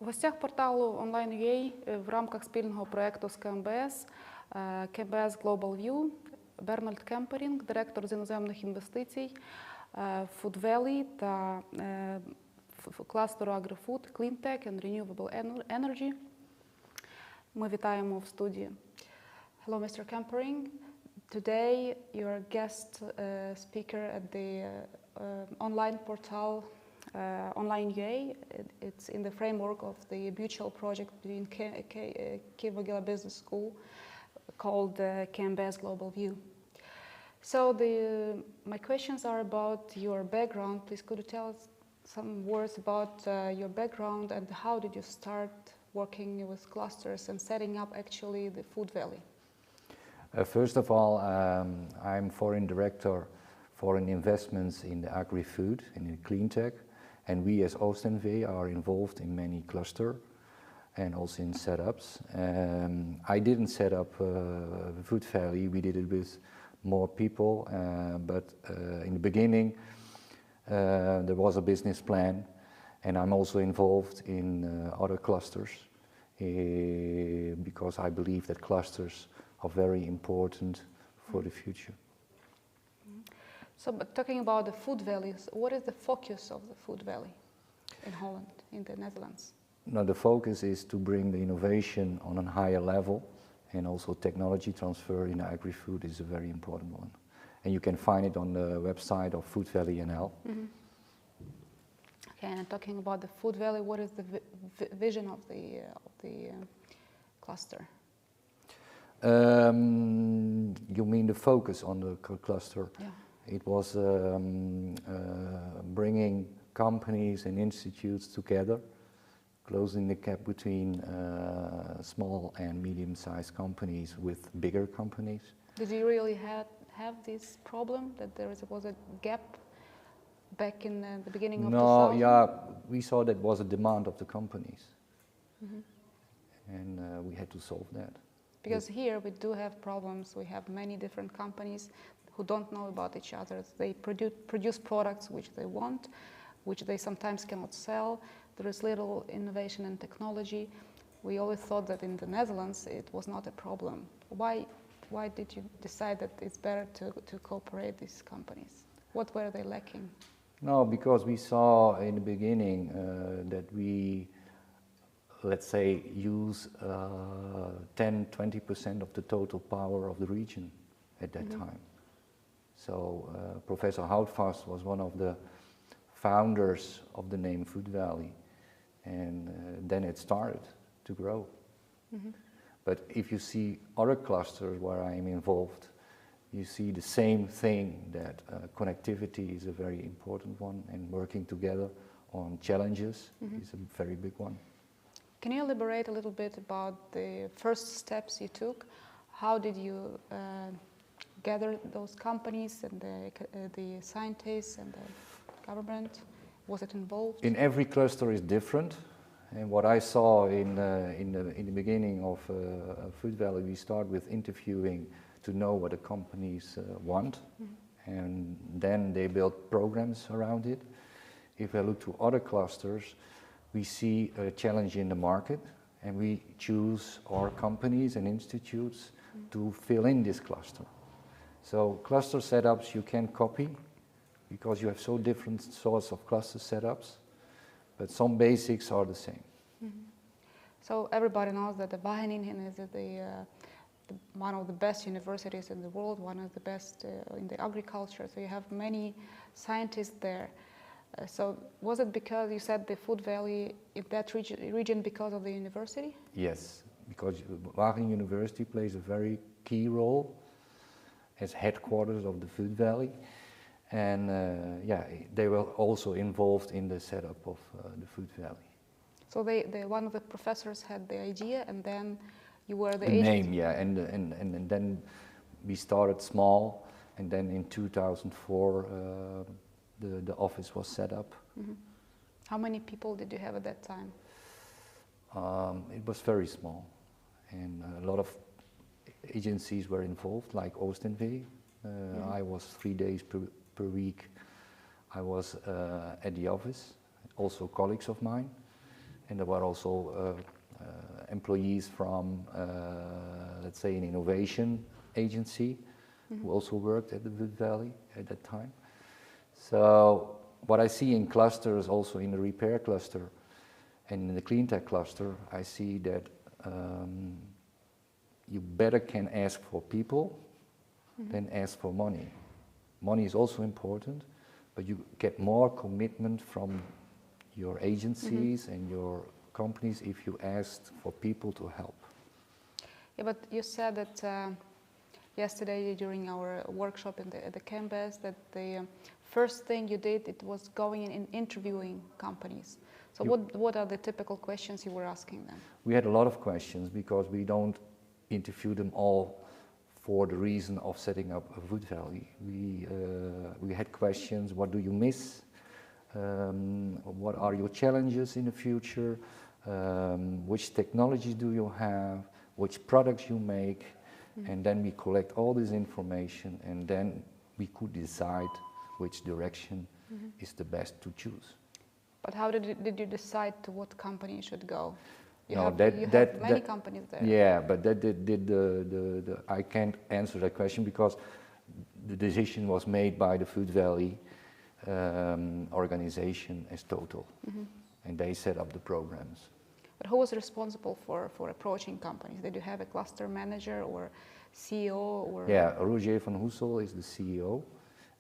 В гостях порталу ONLINE.ua в рамках спільного проекту з KMBS, kmbsGLOBALview, Бернольд Кемперінк, директор з іноземних інвестицій, Food Valley та кластеру AgriFood, Cleantech Renewable Energy. Ми вітаємо в студії. Hello, Mr. Kemperink. Today you are a guest speaker at the online portal ONLINE.ua. It's in the framework of the mutual project between Kievo-Mogilянської Business School called kmbsGLOBALview. So my questions are about your background. Please could you tell us some words about your background and how did you start working with clusters and setting up actually the Food Valley? First of all, I'm foreign director foreign investments in the AgriFood and in Cleantech, and we as ONLINE.ua are involved in many clusters and also in setups. I didn't set up Food Valley, we did it with more people, but in the beginning there was a business plan, and I'm also involved in other clusters because I believe that clusters are very important for the future. So, but talking about the Food Valleys, what is the focus of the Food Valley in Holland, in the Netherlands? No, the focus is to bring the innovation on a higher level, and also technology transfer in AgriFood is a very important one. And you can find it on the website of Food Valley NL. Mm-hmm. Okay, and talking about the Food Valley, what is the vision of the cluster? You mean the focus on the cluster? Yeah. It was bringing companies and institutes together, closing the gap between small and medium-sized companies with bigger companies. Did you really have this problem that was a gap back in the beginning of 2000? No, yeah, we saw that was a demand of the companies, and we had to solve that. Because here we do have problems. We have many different companies who don't know about each other. They produce products which they want, which they sometimes cannot sell. There is little innovation and technology. We always thought that in the Netherlands it was not a problem. Why did you decide that it's better to cooperate these companies? What were they lacking? No, because we saw in the beginning that we, let's say, use 10-20% of the total power of the region at that time. So Professor Houtfast was one of the founders of the name Food Valley, and then it started to grow. But if you see other clusters where I am involved, you see the same thing, that connectivity is a very important one, and working together on challenges is a very big one. Can you elaborate a little bit about the first steps you took? How did you gather those companies and the scientists and the government? Was it involved? In every cluster is different, and what I saw in the beginning of Food Valley, we start with interviewing to know what the companies want, and then they build programs around it. If I look to other clusters, we see a challenge in the market, and we choose our companies and institutes to fill in this cluster. So cluster setups you can copy, because you have so different sorts of cluster setups, but some basics are the same. So everybody knows that the Wageningen is one of the best universities in the world, one of the best in the agriculture, so you have many scientists there. So was it because you said the Food Valley in that region because of the university? Yes, because Wageningen University plays a very key role as headquarters of the Food Valley, and they were also involved in the setup of the Food Valley. So one of the professors had the idea, and then you were the agent? Name, yeah, and then we started small, and then in 2004 the office was set up. How many people did you have at that time? It was very small, and a lot of agencies were involved, like ONLINE.ua. I was 3 days per week. I was at the office, also colleagues of mine, and there were also employees from, let's say, an innovation agency who also worked at the Wood Valley at that time. So what I see in clusters, also in the repair cluster and in the Cleantech cluster, I see that you better can ask for people than ask for money. Money is also important, but you get more commitment from your agencies and your companies if you ask for people to help. Yeah, but you said that yesterday during our workshop at the KMBS that the first thing you did, it was going in and interviewing companies. So what are the typical questions you were asking them? We had a lot of questions because we don't interview them all for the reason of setting up a Wood Valley. We had questions: what do you miss? What are your challenges in the future? Which technologies do you have? Which products you make? And then we collect all this information, and then we could decide which direction is the best to choose. But how did you decide to what company you should go? You No, have many companies there. Yeah, but that did I can't answer that question because the decision was made by the Food Valley organization as total, and they set up the programs. But who was responsible for approaching companies? Did you have a cluster manager or CEO or? Yeah, Roger van Hoesel is the CEO,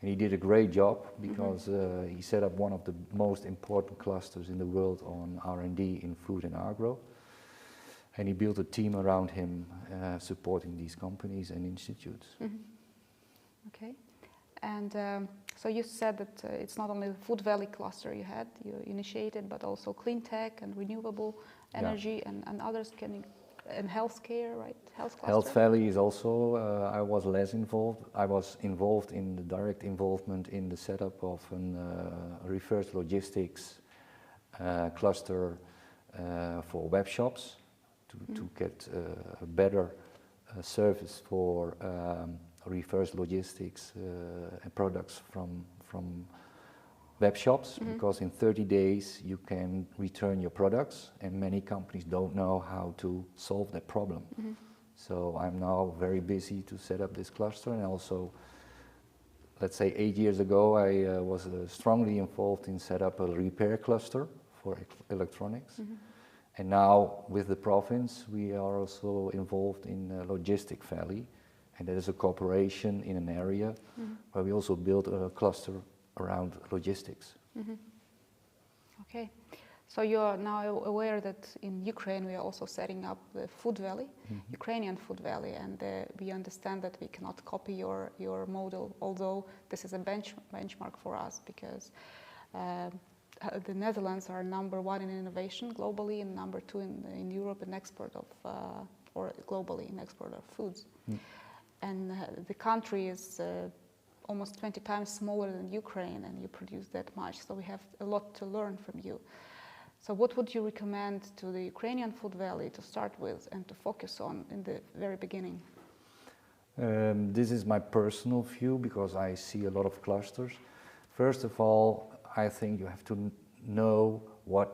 and he did a great job because he set up one of the most important clusters in the world on R&D in food and agro. And he built a team around him supporting these companies and institutes. Okay. And so you said that it's not only the Food Valley cluster you initiated, but also Cleantech and renewable energy and others, and healthcare, right? Health cluster? Health Valley is also, I was less involved. I was involved in the direct involvement in the setup of a reverse logistics cluster for web shops to get a better service for reverse logistics and products from web shops, because in 30 days you can return your products, and many companies don't know how to solve that problem. So I'm now very busy to set up this cluster, and also, let's say 8 years ago, I was strongly involved in set up a repair cluster for electronics. And now with the province, we are also involved in Logistic Valley, and that is a cooperation in an area where we also build a cluster around logistics. Okay, so you're now aware that in Ukraine we are also setting up the Food Valley, Ukrainian Food Valley, and we understand that we cannot copy your model, although this is a benchmark for us, because the Netherlands are #1 in innovation globally and #2 in Europe in export of, or globally in export of foods. And the country is almost 20 times smaller than Ukraine, and you produce that much, so we have a lot to learn from you. So what would you recommend to the Ukrainian Food Valley to start with and to focus on in the very beginning? This is my personal view, because I see a lot of clusters. First of all, I think you have to know what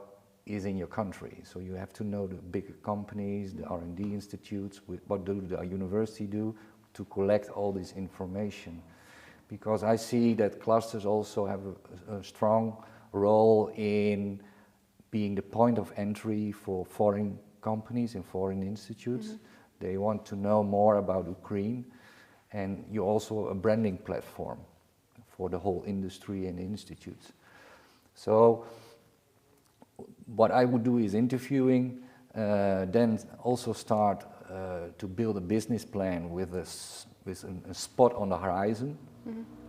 is in your country. So you have to know the bigger companies, the R&D institutes, what do the university do to collect all this information. Because I see that clusters also have a strong role in being the point of entry for foreign companies and foreign institutes. They want to know more about Ukraine, and you're also a branding platform for the whole industry and institutes. So what I would do is interviewing, then also start to build a business plan with a spot on the horizon,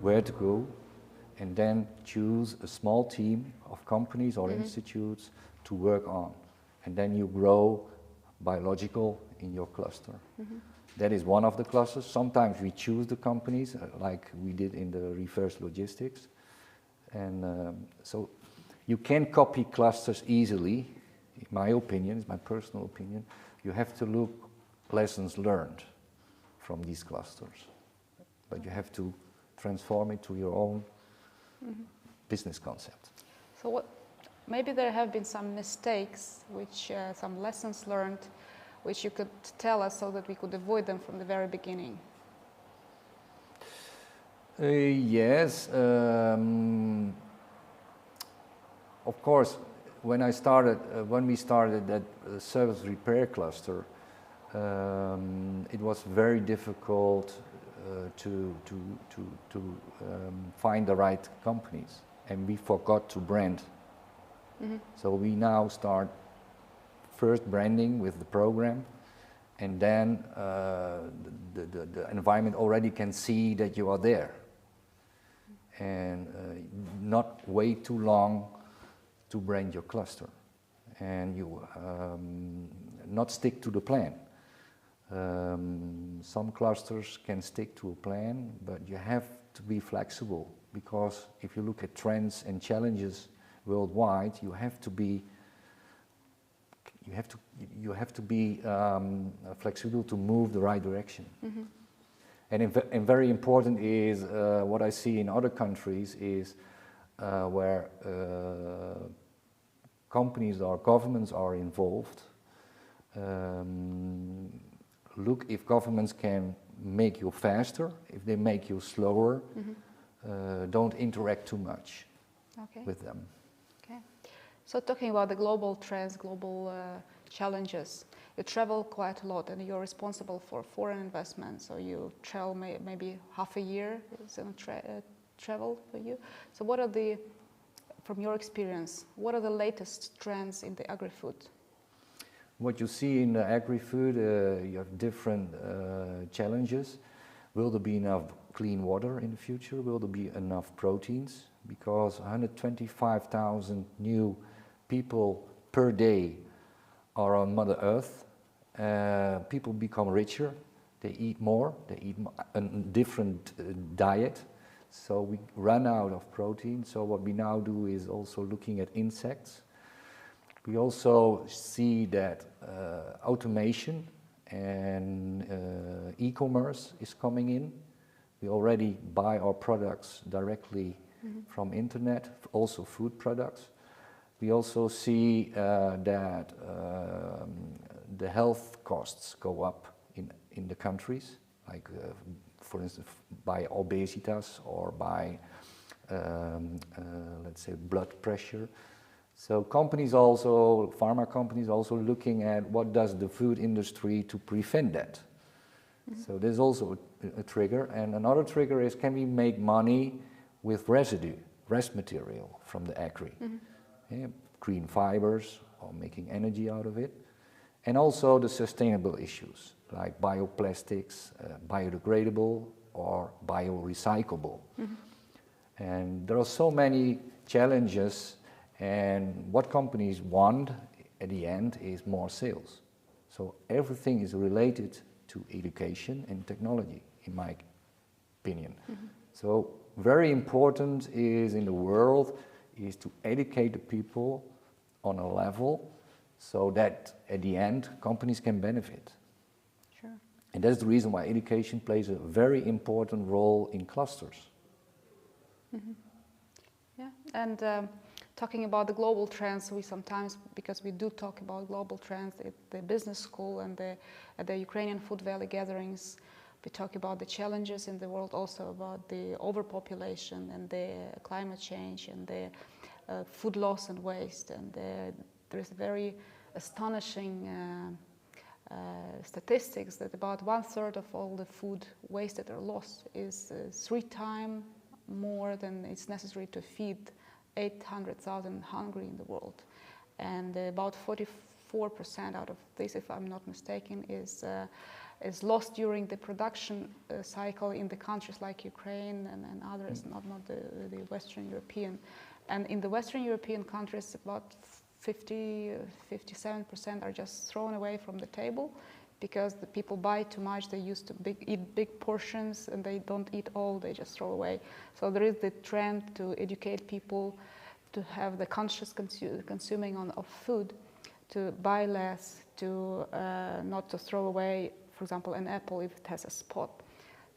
where to go, and then choose a small team of companies or institutes to work on. And then you grow biological in your cluster. That is one of the clusters. Sometimes we choose the companies, like we did in the reverse logistics. And so you can copy clusters easily, in my opinion, it's my personal opinion. You have to look lessons learned from these clusters, but you have to transform it to your own business concept. So Maybe there have been some mistakes, which some lessons learned, which you could tell us so that we could avoid them from the very beginning. Yes. Of course, when we started that service repair cluster, it was very difficult to find the right companies, and we forgot to brand. Mm-hmm. So we now start first branding with the program, and then the environment already can see that you are there, and not wait too long to brand your cluster, and you not stick to the plan. Some clusters can stick to a plan, but you have to be flexible, because if you look at trends and challenges worldwide, you have to be flexible to move the right direction. Mm-hmm. And very important is what I see in other countries is where companies or governments are involved. Look if governments can make you faster, if they make you slower, mm-hmm. Don't interact too much with them. Okay. So talking about the global trends, global challenges, you travel quite a lot and you're responsible for foreign investment, so you travel maybe half a year is travel for you. So what are from your experience, what are the latest trends in the agri-food? What you see in the agri-food, you have different challenges. Will there be enough clean water in the future? Will there be enough proteins? Because 125,000 new people per day are on Mother Earth. People become richer, they eat more, they eat a different diet. So we run out of protein. So what we now do is also looking at insects. We also see that automation and e-commerce is coming in. We already buy our products directly mm-hmm. from internet, also food products. We also see that the health costs go up in the countries, like for instance by obesitas or by let's say blood pressure. So pharma companies also looking at what does the food industry to prevent that. Mm-hmm. So there's also a trigger, and another trigger is, can we make money with rest material from the agri? Mm-hmm. Yeah, green fibers or making energy out of it. And also the sustainable issues like bioplastics, biodegradable or biorecyclable. Mm-hmm. And there are so many challenges. And what companies want at the end is more sales. So everything is related to education and technology, in my opinion. Mm-hmm. So very important is in the world is to educate the people on a level so that at the end companies can benefit. Sure. And that's the reason why education plays a very important role in clusters. Mm-hmm. Yeah, and talking about the global trends, we sometimes, because we do talk about global trends at the business school and at the Ukrainian Food Valley gatherings, we talk about the challenges in the world, also about the overpopulation and the climate change and the food loss and waste. And there is very astonishing statistics that about 1/3 of all the food wasted or lost is 3 times more than it's necessary to feed 800,000 hungry in the world, and about 44% out of this, if I'm not mistaken, is lost during the production cycle in the countries like Ukraine and others, not the Western European. And in the Western European countries, about 57% are just thrown away from the table because the people buy too much, they used to eat big portions and they don't eat all, they just throw away. So there is the trend to educate people to have the conscious consuming of food, to buy less, to not to throw away, for example, an apple if it has a spot.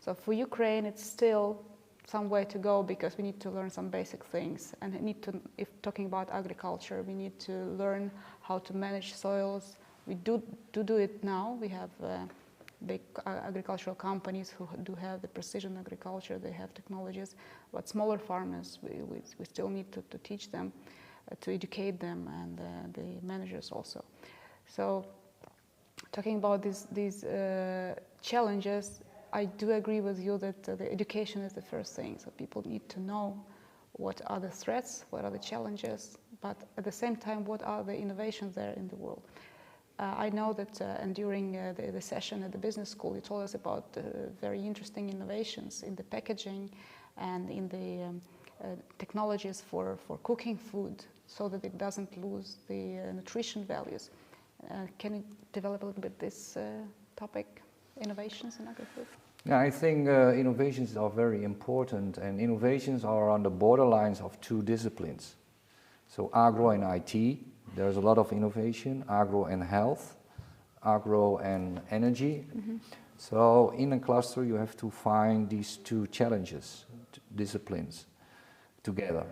So for Ukraine, it's still some way to go because we need to learn some basic things, and if talking about agriculture, we need to learn how to manage soils. We do it now. We have big agricultural companies who do have the precision agriculture. They have technologies, but smaller farmers, we still need to teach them, to educate them, and the managers also. So, talking about these challenges, I do agree with you that the education is the first thing. So people need to know what are the threats, what are the challenges, but at the same time, what are the innovations there in the world. I know that and during the session at the business school, you told us about very interesting innovations in the packaging and in the technologies for cooking food so that it doesn't lose the nutrition values. Can you develop a little bit this topic, innovations in agri-food? Yeah, I think innovations are very important, and innovations are on the borderlines of two disciplines. So agro and IT, there's a lot of innovation, agro and health, agro and energy. Mm-hmm. So in a cluster you have to find these two challenges, disciplines together.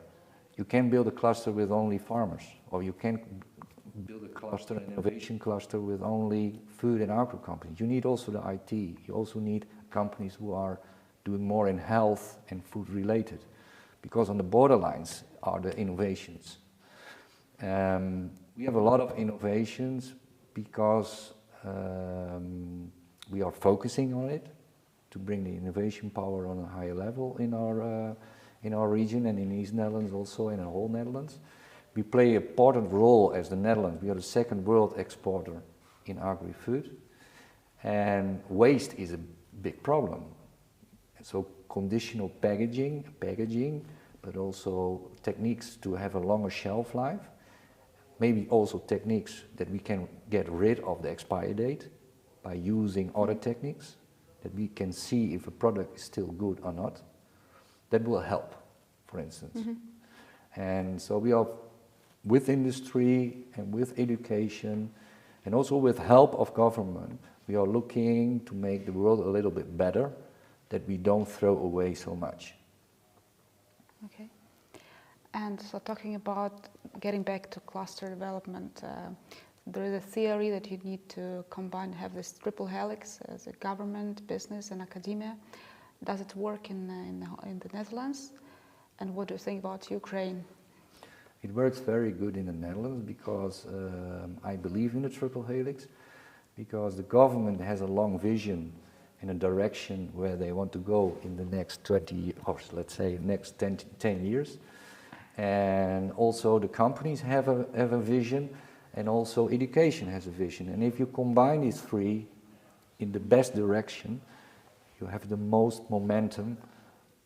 You can build a cluster with only farmers, or you can build a cluster, an innovation cluster with only food and agro companies. You need also the IT. You also need companies who are doing more in health and food related, because on the borderlines are the innovations. We have a lot of innovations because we are focusing on it to bring the innovation power on a higher level in our region and in East Netherlands, also in the whole Netherlands. We play an important role as the Netherlands. We are the second world exporter in agri-food, and waste is a big problem. So conditional packaging, but also techniques to have a longer shelf life. Maybe also techniques that we can get rid of the expiry date by using other techniques, that we can see if a product is still good or not. That will help, for instance. Mm-hmm. And so we are, with industry and with education and also with help of government, we are looking to make the world a little bit better, that we don't throw away so much. Okay. And so talking about getting back to cluster development, there is a theory that you need to have this triple helix as a government, business and academia. Does it work in the Netherlands? And what do you think about Ukraine? It works very good in the Netherlands because I believe in the triple helix, because the government has a long vision in a direction where they want to go in the next 20 or let's say next 10 years. And also the companies have a vision, and also education has a vision. And if you combine these three in the best direction, you have the most momentum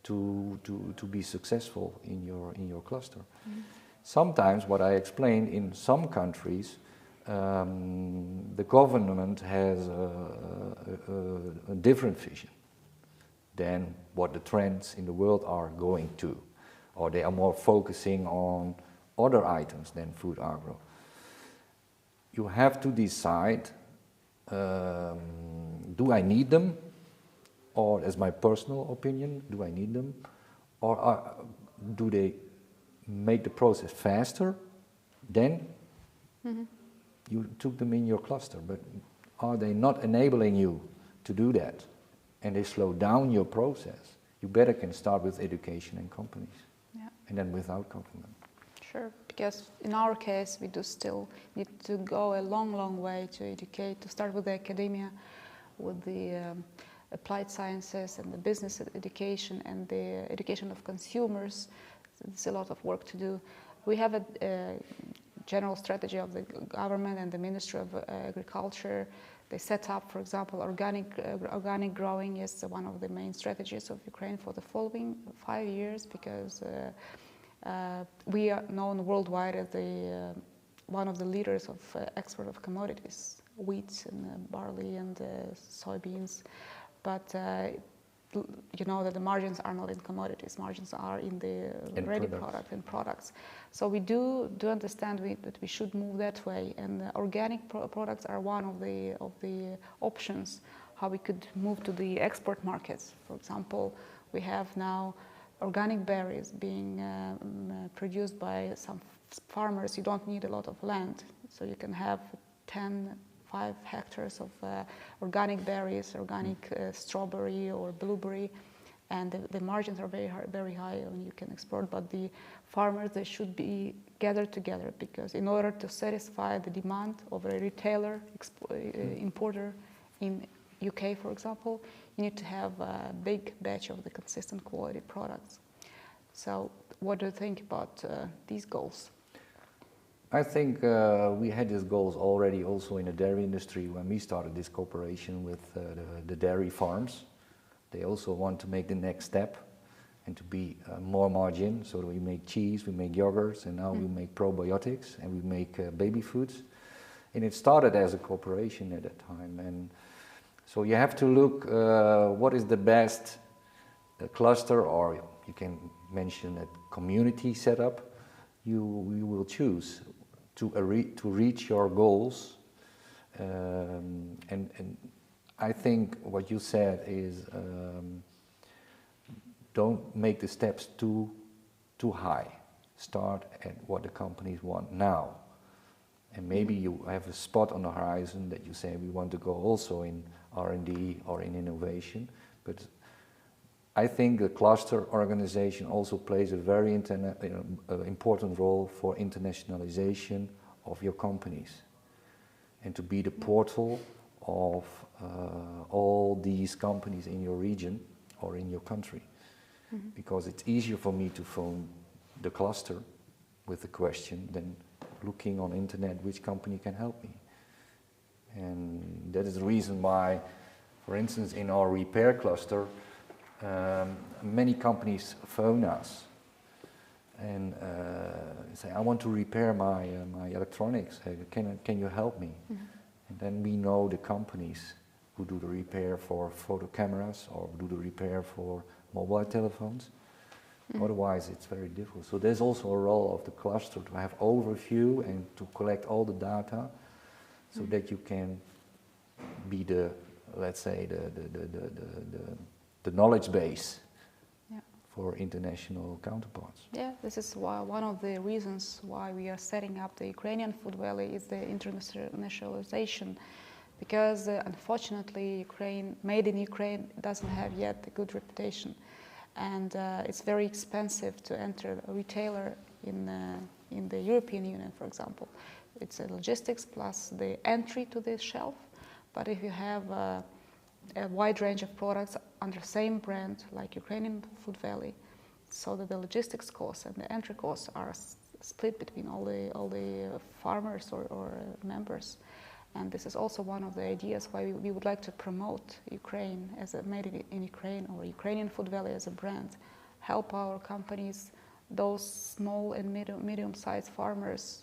to be successful in your cluster. Mm-hmm. Sometimes, what I explained, in some countries, the government has a different vision than what the trends in the world are going to, or they are more focusing on other items than food agro. You have to decide, do I need them? Or, as my personal opinion, do I need them? Or do they make the process faster? Then you took them in your cluster, but are they not enabling you to do that? And they slow down your process. You better can start with education and companies, and then without government. Sure, because in our case, we do still need to go a long way to educate, to start with the academia, with the applied sciences and the business education and the education of consumers. There's a lot of work to do. We have a general strategy of the government and the Ministry of Agriculture. They set up, for example, organic growing is one of the main strategies of Ukraine for the following 5 years, because we are known worldwide as one of the leaders of export of commodities, wheat and barley and soybeans. But you know that the margins are not in commodities; margins are in the ready product and products. So we do understand that we should move that way, and organic products are one of the options how we could move to the export markets. For example, we have now organic berries being produced by some farmers, you don't need a lot of land. So you can have 5 hectares of organic berries, organic strawberry or blueberry, and the margins are very high when you can export. But the farmers, they should be gathered together, because in order to satisfy the demand of a retailer, importer in UK, for example, you need to have a big batch of the consistent quality products. So what do you think about these goals? I think we had these goals already also in the dairy industry when we started this cooperation with the dairy farms. They also want to make the next step and to be more margin. So we make cheese, we make yogurts, and now we make probiotics, and we make baby foods. And it started as a cooperation at that time. And so you have to look what is the best cluster, or you can mention a community setup you will choose to reach your goals. And I think what you said is don't make the steps too high. Start at what the companies want now. And maybe you have a spot on the horizon that you say we want to go also in R&D or in innovation. But I think the cluster organization also plays a very important role for internationalization of your companies, and to be the portal of all these companies in your region or in your country. Because it's easier for me to phone the cluster with a question than looking on internet which company can help me. And that is the reason why, for instance, in our repair cluster, many companies phone us and say, I want to repair my electronics, can you help me? And then we know the companies who do the repair for photo cameras or do the repair for mobile telephones. Otherwise it's very difficult. So there's also a role of the cluster to have overview and to collect all the data so that you can be the, let's say, the knowledge base for international counterparts. Yeah, this is one of the reasons why we are setting up the Ukrainian Food Valley is the internationalization, because unfortunately made in Ukraine doesn't have yet a good reputation, and it's very expensive to enter a retailer in the European Union, for example. It's a logistics plus the entry to the shelf, but if you have a wide range of products under the same brand like Ukrainian Food Valley, so that the logistics costs and the entry costs are split between all the farmers or members. And this is also one of the ideas why we would like to promote Ukraine as a made in Ukraine or Ukrainian Food Valley as a brand, help our companies, those small and medium-sized farmers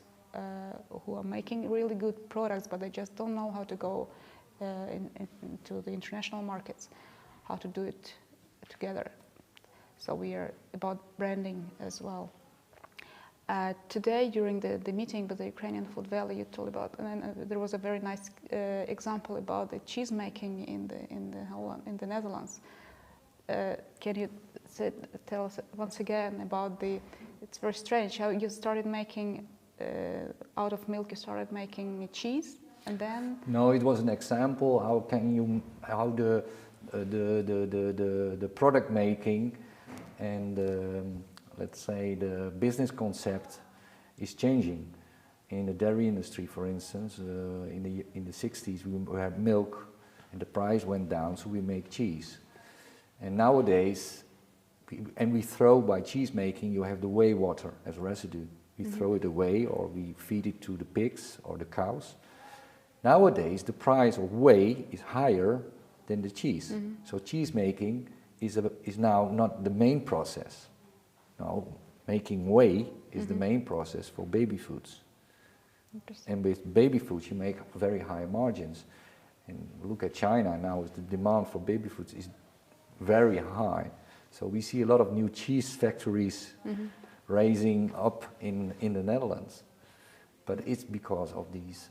who are making really good products, but they just don't know how to go into the international markets, how to do it together. So we are about branding as well. Today, during the meeting with the Ukrainian Food Valley, you told about, and there was a very nice example about the cheese making in the Netherlands. Can you tell us once again about it's very strange how you started making, out of milk you started making cheese, and then? No, it was an example how the product making and let's say the business concept is changing. In the dairy industry, for instance, in the 60s we had milk and the price went down, so we make cheese. And nowadays, we throw, by cheese making, you have the whey water as residue. We throw it away or we feed it to the pigs or the cows. Nowadays, the price of whey is higher than the cheese. So cheese making is now not the main process. Now, making whey is the main process for baby foods. And with baby foods, you make very high margins. And look at China now, the demand for baby foods is very high. So we see a lot of new cheese factories raising up in the Netherlands. But it's because of these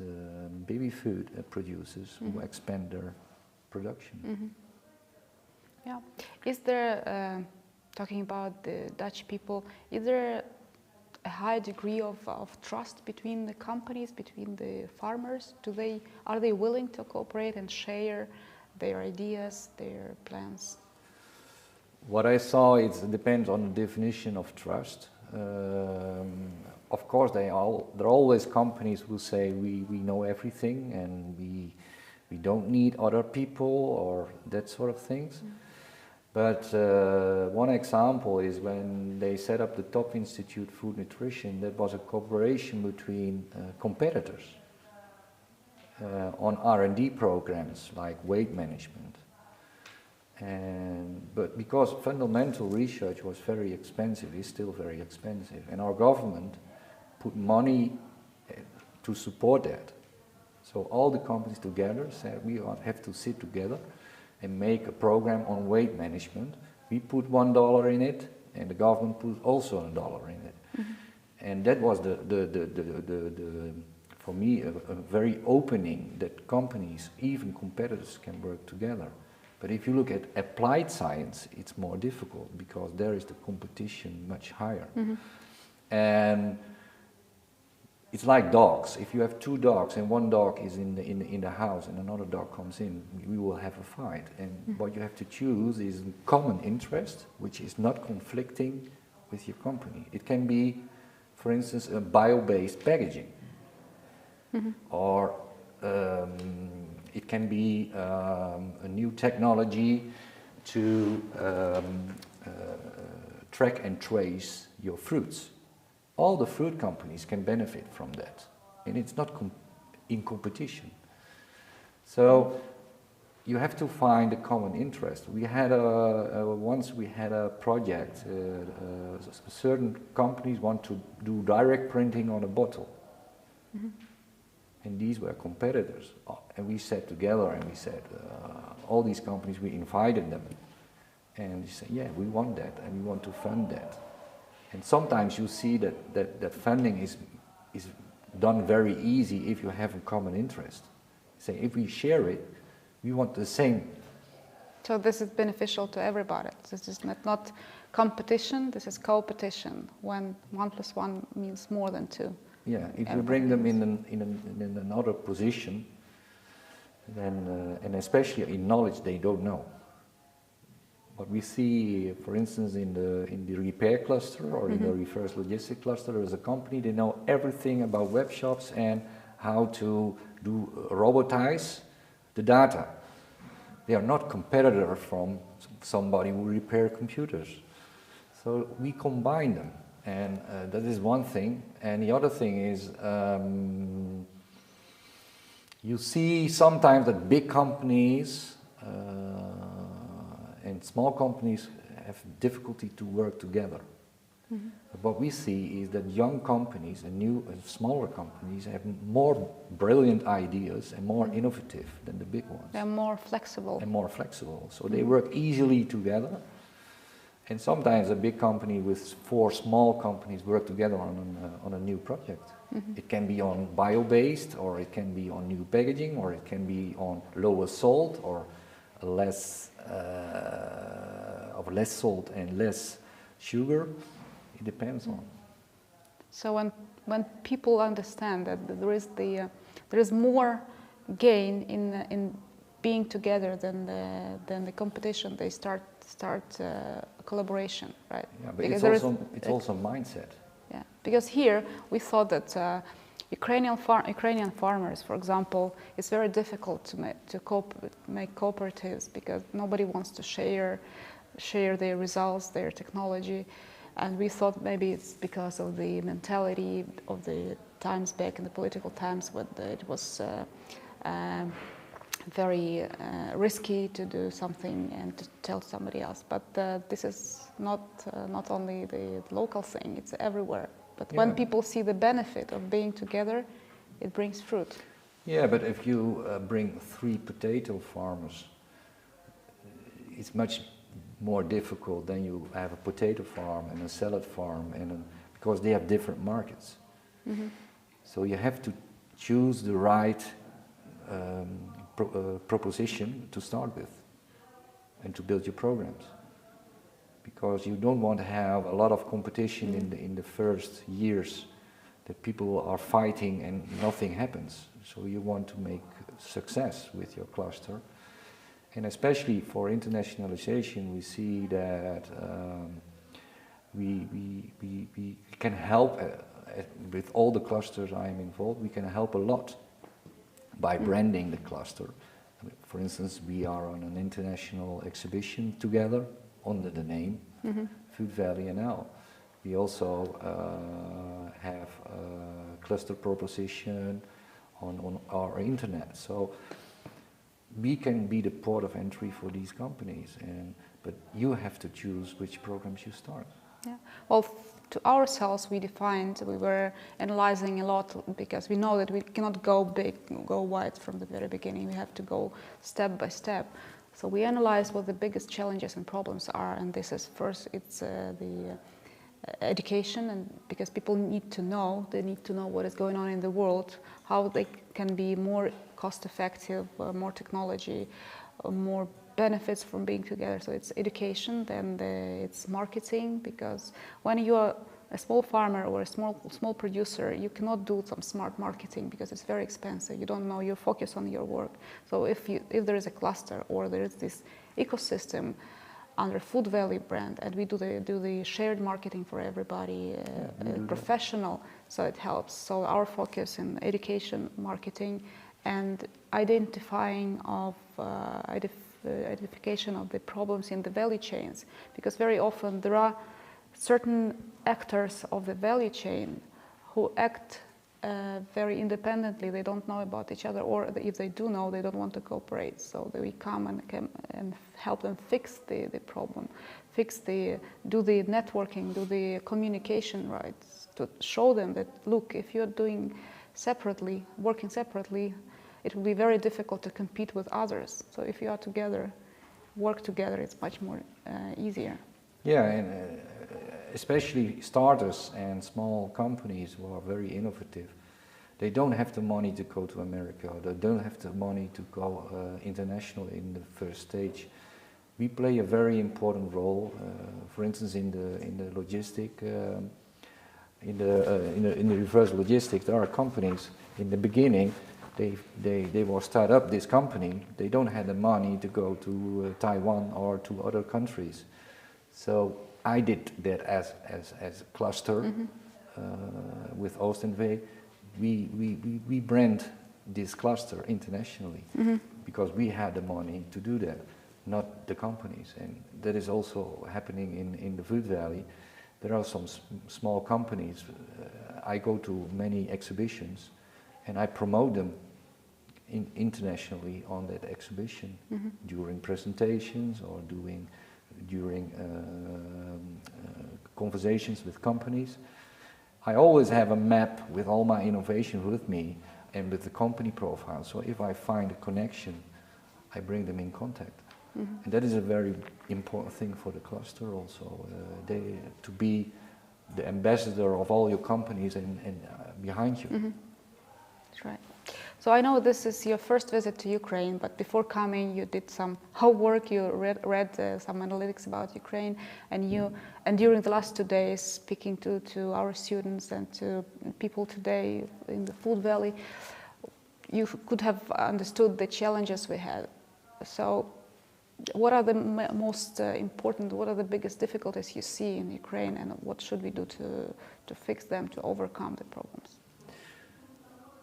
baby food producers who expand their production. Yeah. Is there talking about the Dutch people, is there a high degree of trust between the companies, between the farmers? Are they willing to cooperate and share their ideas, their plans? What I saw, it depends on the definition of trust. Of course, there are always companies who say we know everything and we don't need other people or that sort of things. Mm. But one example is when they set up the Top Institute Food Nutrition, that was a cooperation between competitors on R&D programs like weight management. But because fundamental research was very expensive, is still very expensive, and our government put money to support that. So all the companies together said we have to sit together and make a program on weight management. We put $1 in it, and the government put also $1 in it. Mm-hmm. And that was for me a very opening that companies, even competitors, can work together. But if you look at applied science, it's more difficult because there is the competition much higher. Mm-hmm. And it's like dogs. If you have two dogs and one dog is in the house and another dog comes in, we will have a fight. And what you have to choose is common interest, which is not conflicting with your company. It can be, for instance, a bio-based packaging, mm-hmm. or it can be a new technology to track and trace your fruits. All the fruit companies can benefit from that, and it's not in competition. So you have to find a common interest. We had once we had a project. Certain companies want to do direct printing on a bottle, mm-hmm. and these were competitors. And we sat together and we said, all these companies, we invited them, and they said, yeah, we want that, and we want to fund that. And sometimes you see that funding is done very easy if you have a common interest. Say, if we share it, we want the same. So this is beneficial to everybody. This is not competition, this is co-petition, when 1 + 1 means more than 2. Yeah, if you bring them in another position, then, and especially in knowledge they don't know. What we see, for instance, in the repair cluster or mm-hmm. in the reverse logistic cluster, there is a company, they know everything about web shops and how to robotize the data. They are not competitors from somebody who repair computers. So we combine them, and that is one thing. And the other thing is, you see sometimes that big companies and small companies have difficulty to work together. Mm-hmm. But what we see is that young companies and new and smaller companies have more brilliant ideas and more mm-hmm. innovative than the big ones. They're more flexible. So they work easily together. And sometimes a big company with 4 small companies work together on a new project. Mm-hmm. It can be on bio-based, or it can be on new packaging, or it can be on lower salt, or less salt and less sugar. It depends on. So when people understand that there is more gain in being together than the competition, they start collaboration, right? Yeah, but it's also mindset. Yeah, because here we thought that Ukrainian farmers, for example, it's very difficult to make cooperatives because nobody wants to share their results, their technology, and we thought maybe it's because of the mentality of the times back in the political times when it was very risky to do something and to tell somebody else. But this is not only the local thing; it's everywhere. But yeah. When people see the benefit of being together, it brings fruit. Yeah, but if you bring 3 potato farmers, it's much more difficult than you have a potato farm and a salad farm, because they have different markets. Mm-hmm. So you have to choose the right proposition to start with and to build your programs. because you don't want to have a lot of competition in the first years that people are fighting and nothing happens. So you want to make success with your cluster. And especially for internationalization, we see that we can help with all the clusters I am involved. We can help a lot by branding the cluster. For instance, we are on an international exhibition together under the name Food Valley NL. We also have a cluster proposition on our internet. So we can be the port of entry for these companies, but you have to choose which programs you start. Yeah. Well, to ourselves, we were analyzing a lot because we know that we cannot go big, go wide from the very beginning. We have to go step by step. So we analyzed what the biggest challenges and problems are, and this is first, it's the education, and because people need to know what is going on in the world, how they can be more cost effective, more technology, more benefits from being together. So it's education, then it's marketing, because when you are a small farmer or a small producer, you cannot do some smart marketing because it's very expensive. You don't know, you focus on your work. So if there is a cluster or there is this ecosystem under Food Valley brand, and we do the shared marketing for everybody, professional, so it helps. So our focus in education, marketing, and identification of the problems in the value chains, because very often there are certain actors of the value chain who act very independently. They don't know about each other, or if they do know, they don't want to cooperate. So we come and help them fix the problem, do the networking, do the communication rights, to show them that, look, if you're working separately, it will be very difficult to compete with others. So if you are work together, it's much more easier. Yeah, and especially starters and small companies who are very innovative, they don't have the money to go to America, or they don't have the money to go international in the first stage. We play a very important role, for instance, in the logistic, in the reverse logistic. There are companies in the beginning. They will start up this company. They don't have the money to go to Taiwan or to other countries. So I did that as a cluster with Oostenweg. We brand this cluster internationally because we had the money to do that, not the companies. And that is also happening in the Food Valley. There are some small companies. I go to many exhibitions and I promote them internationally on that exhibition during presentations or during conversations with companies. I always have a map with all my innovations with me and with the company profile. So if I find a connection, I bring them in contact. And that is a very important thing for the cluster also, to be the ambassador of all your companies and behind you. That's right. So I know this is your first visit to Ukraine, but before coming, you did some homework. You read some analytics about Ukraine, and during the last 2 days, speaking to our students and to people today in the Food Valley, you could have understood the challenges we had. So, what are the most important? What are the biggest difficulties you see in Ukraine, and what should we do to fix them, to overcome the problems?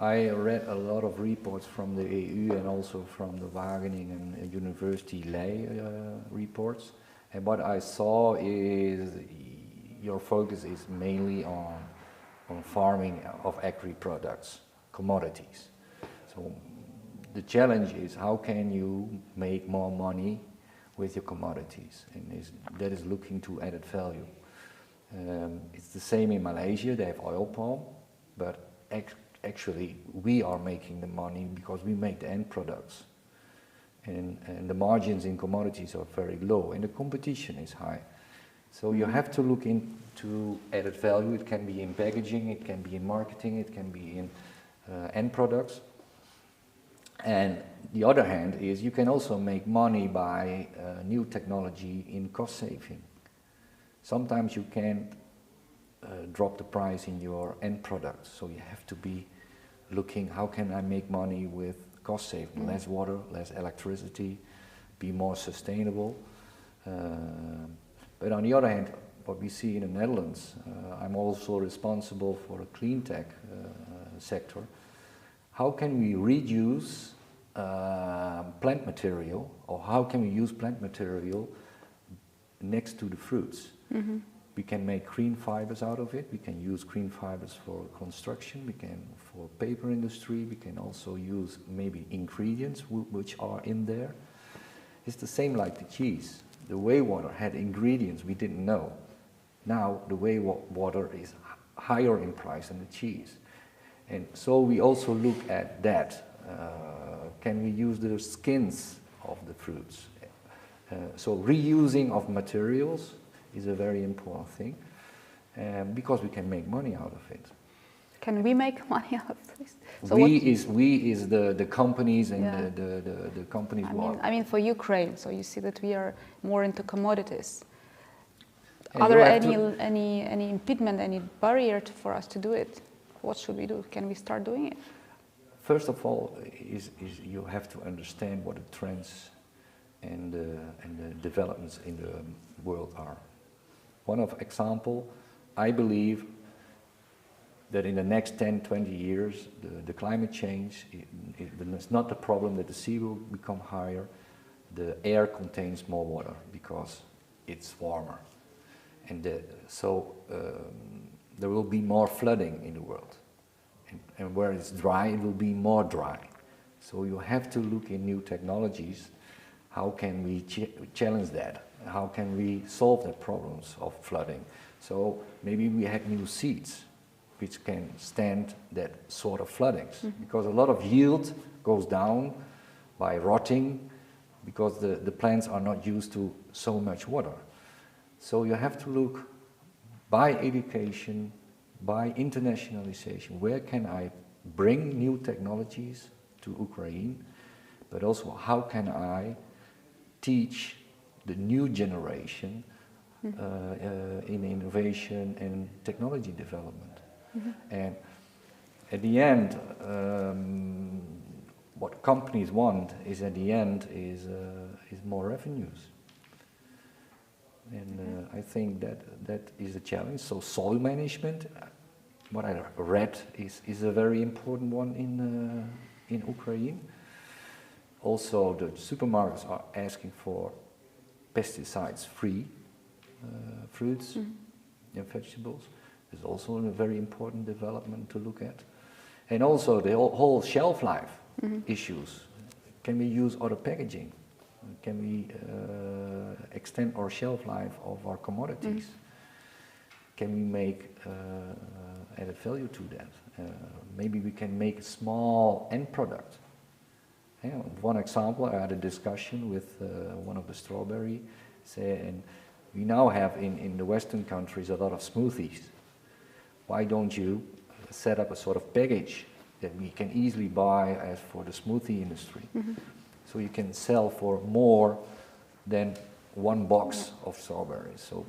I read a lot of reports from the EU and also from the Wageningen University Ley reports. And what I saw is your focus is mainly on farming of agri-products, commodities. So the challenge is how can you make more money with your commodities? And that is looking to added value. It's the same in Malaysia. They have oil palm, but actually we are making the money because we make the end products, and the margins in commodities are very low and the competition is high. So you have to look into added value. It can be in packaging, it can be in marketing, it can be in end products. And the other hand is you can also make money by new technology in cost saving. Sometimes you can't drop the price in your end product, so you have to be looking how can I make money with cost saving, less water, less electricity, be more sustainable. But on the other hand, what we see in the Netherlands, I'm also responsible for the Cleantech sector. How can we reduce plant material, or how can we use plant material next to the fruits? We can make green fibers out of it. We can use green fibers for construction. We can for paper industry. We can also use maybe ingredients which are in there. It's the same like the cheese. The whey water had ingredients we didn't know. Now the whey water is higher in price than the cheese. And so we also look at that. Can we use the skins of the fruits? So reusing of materials is a very important thing, because we can make money out of it. Can we make money out of this? So we is the companies and the companies. I mean for Ukraine. So you see that we are more into commodities. And are there any impediment, any barrier for us to do it? What should we do? Can we start doing it? First of all, is you have to understand what the trends and the developments in the world are. One of example, I believe that in the next 10, 20 years, the climate change, it's not the problem that the sea will become higher. The air contains more water because it's warmer. And so there will be more flooding in the world. And where it's dry, it will be more dry. So you have to look in new technologies. How can we challenge that? How can we solve the problems of flooding? So maybe we have new seeds which can stand that sort of floodings. Because a lot of yield goes down by rotting because the plants are not used to so much water. So you have to look by education, by internationalization, where can I bring new technologies to Ukraine, but also how can I teach the new generation in innovation and technology development. And at the end, what companies want is at the end is more revenues. And I think that is a challenge. So soil management, what I read, is a very important one in Ukraine. Also, the supermarkets are asking for pesticides-free fruits and vegetables. Is also a very important development to look at. And also the whole shelf life issues. Can we use other packaging? Can we extend our shelf life of our commodities? Can we make added value to that? Maybe we can make a small end product. One example, I had a discussion with one of the strawberry, and we now have in the Western countries a lot of smoothies. Why don't you set up a sort of package that we can easily buy as for the smoothie industry? So you can sell for more than one box of strawberries. So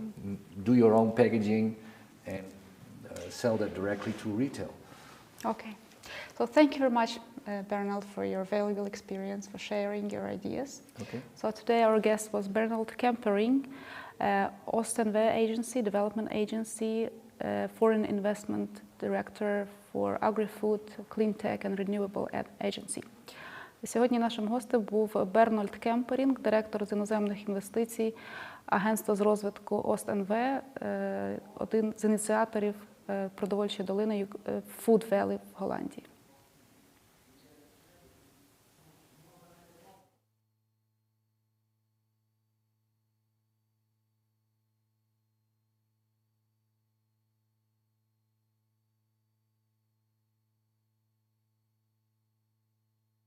do your own packaging and sell that directly to retail. Okay. So thank you very much, Bernold, for your valuable experience, for sharing your ideas. Okay. So today our guest was Bernolд Kemperínk, ONLINE.ua agency, development agency, foreign investment director for AgriFood, Cleantech Renewable Energy. Сьогодні нашим гостем був Бернольд Кемперінк, директор з іноземних інвестицій, агентство з розвитку ONLINE.ua, один з ініціаторів продовольчої долини Food Valley в Голландії.